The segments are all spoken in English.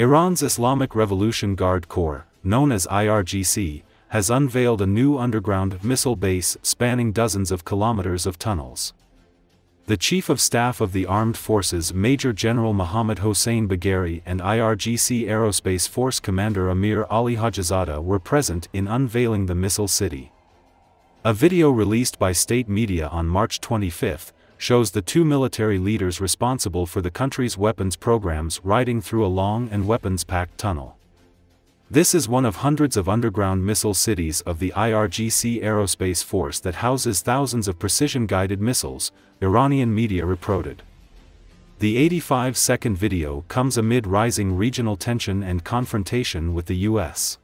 Iran's Islamic Revolution Guard Corps, known as IRGC, has unveiled a new underground missile base spanning dozens of kilometers of tunnels. The Chief of Staff of the Armed Forces Major General Mohammad Hossein Bagheri and IRGC Aerospace Force Commander Amir Hajizadeh were present in unveiling the missile city. A video released by state media on March 25 shows the two military leaders responsible for the country's weapons programs riding through a long and weapons-packed tunnel. This is one of hundreds of underground missile cities of the IRGC Aerospace Force that houses thousands of precision-guided missiles, Iranian media reported. The 85-second video comes amid rising regional tension and confrontation with the U.S.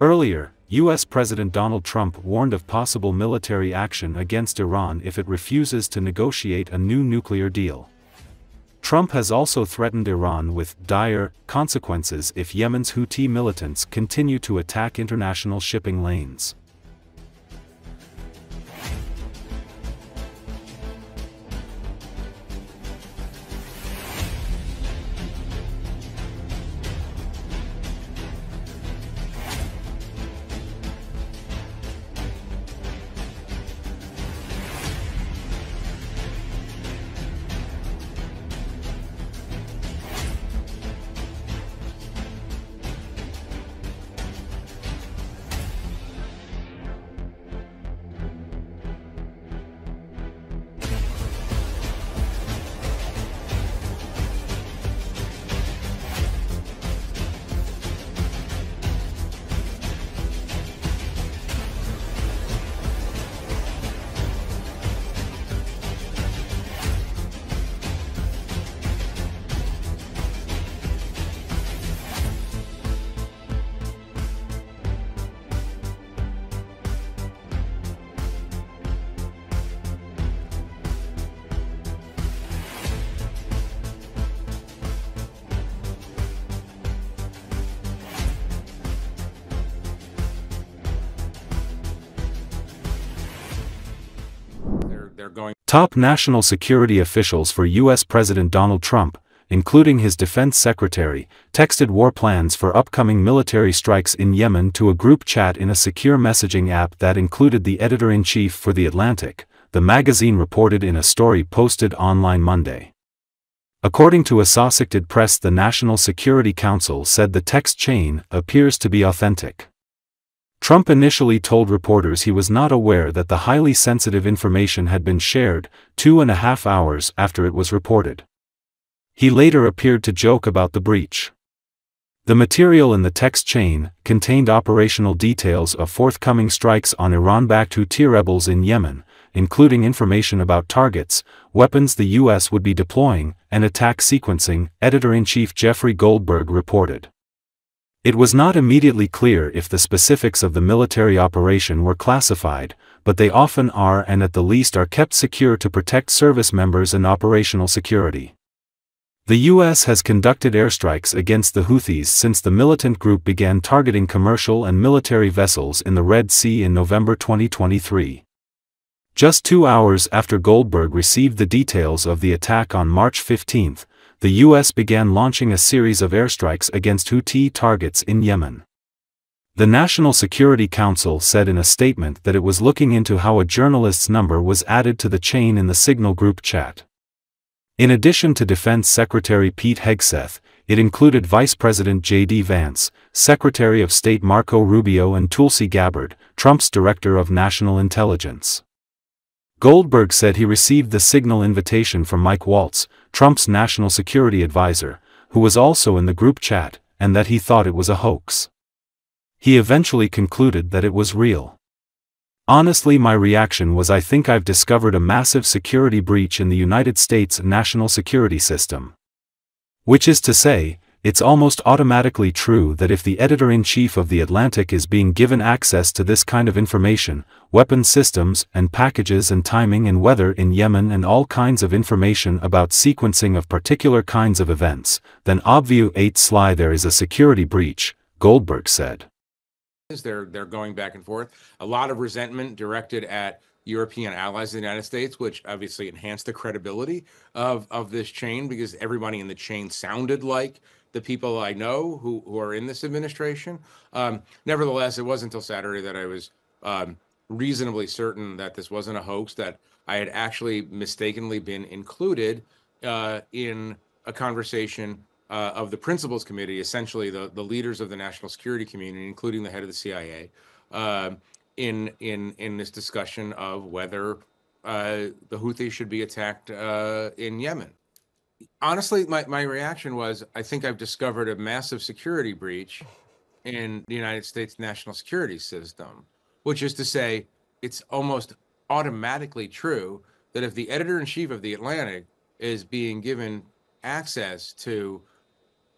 Earlier, U.S. President Donald Trump warned of possible military action against Iran if it refuses to negotiate a new nuclear deal. Trump has also threatened Iran with dire consequences if Yemen's Houthi militants continue to attack international shipping lanes. Top national security officials for U.S. President Donald Trump, including his defense secretary, texted war plans for upcoming military strikes in Yemen to a group chat in a secure messaging app that included the editor-in-chief for The Atlantic, the magazine reported in a story posted online Monday. According to Associated Press, the National Security Council said the text chain appears to be authentic. Trump initially told reporters he was not aware that the highly sensitive information had been shared 2.5 hours after it was reported. He later appeared to joke about the breach. The material in the text chain contained operational details of forthcoming strikes on Iran-backed Houthi rebels in Yemen, including information about targets, weapons the U.S. would be deploying, and attack sequencing, Editor-in-Chief Jeffrey Goldberg reported. It was not immediately clear if the specifics of the military operation were classified, but they often are and at the least are kept secure to protect service members and operational security. The U.S. has conducted airstrikes against the Houthis since the militant group began targeting commercial and military vessels in the Red Sea in November 2023. Just 2 hours after Goldberg received the details of the attack on March 15, the U.S. began launching a series of airstrikes against Houthi targets in Yemen. The National Security Council said in a statement that it was looking into how a journalist's number was added to the chain in the Signal group chat. In addition to Defense Secretary Pete Hegseth, it included Vice President J.D. Vance, Secretary of State Marco Rubio and Tulsi Gabbard, Trump's Director of National Intelligence. Goldberg said he received the Signal invitation from Mike Waltz, Trump's national security advisor, who was also in the group chat, and that he thought it was a hoax. He eventually concluded that it was real. Honestly, my reaction was, I think I've discovered a massive security breach in the United States national security system. Which is to say, it's almost automatically true that if the editor-in-chief of The Atlantic is being given access to this kind of information, weapon systems and packages and timing and weather in Yemen and all kinds of information about sequencing of particular kinds of events, then obviously there is a security breach, Goldberg said. They're going back and forth. A lot of resentment directed at European allies of the United States, which obviously enhanced the credibility of this chain because everybody in the chain sounded like the people I know who are in this administration. Nevertheless, it wasn't until Saturday that I was reasonably certain that this wasn't a hoax, that I had actually mistakenly been included in a conversation of the Principals Committee, essentially the leaders of the national security community, including the head of the CIA, in this discussion of whether the Houthis should be attacked in Yemen. Honestly, my reaction was, I think I've discovered a massive security breach in the United States national security system, which is to say, it's almost automatically true that if the editor-in-chief of The Atlantic is being given access to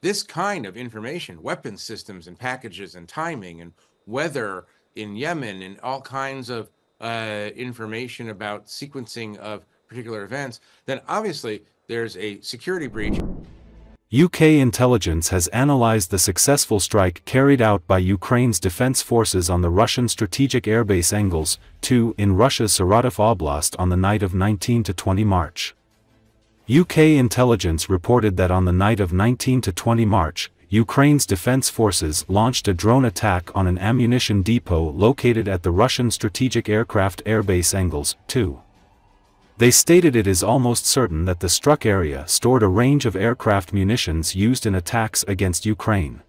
this kind of information, weapons systems and packages and timing and weather in Yemen and all kinds of information about sequencing of particular events, then obviously there's a security breach. UK intelligence has analyzed the successful strike carried out by Ukraine's defense forces on the Russian strategic airbase Engels 2 in Russia's Saratov Oblast on the night of 19 to 20 March. UK intelligence reported that on the night of 19 to 20 March, Ukraine's defense forces launched a drone attack on an ammunition depot located at the Russian strategic aircraft airbase Engels 2. They stated it is almost certain that the struck area stored a range of aircraft munitions used in attacks against Ukraine.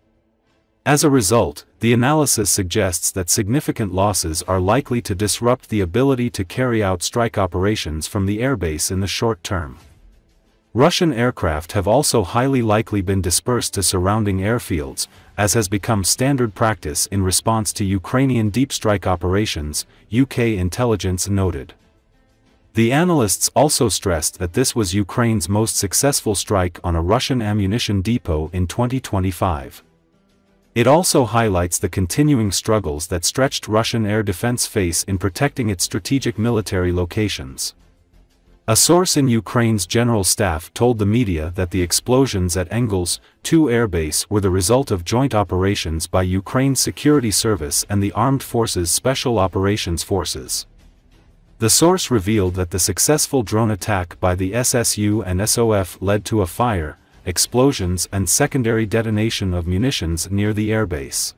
As a result, the analysis suggests that significant losses are likely to disrupt the ability to carry out strike operations from the airbase in the short term. Russian aircraft have also highly likely been dispersed to surrounding airfields, as has become standard practice in response to Ukrainian deep strike operations, UK intelligence noted. The analysts also stressed that this was Ukraine's most successful strike on a Russian ammunition depot in 2025. It also highlights the continuing struggles that stretched Russian air defense face in protecting its strategic military locations. A source in Ukraine's general staff told the media that the explosions at Engels 2 airbase were the result of joint operations by Ukraine's security service and the Armed Forces Special Operations Forces. The source revealed that the successful drone attack by the SSU and SOF led to a fire, explosions and secondary detonation of munitions near the airbase.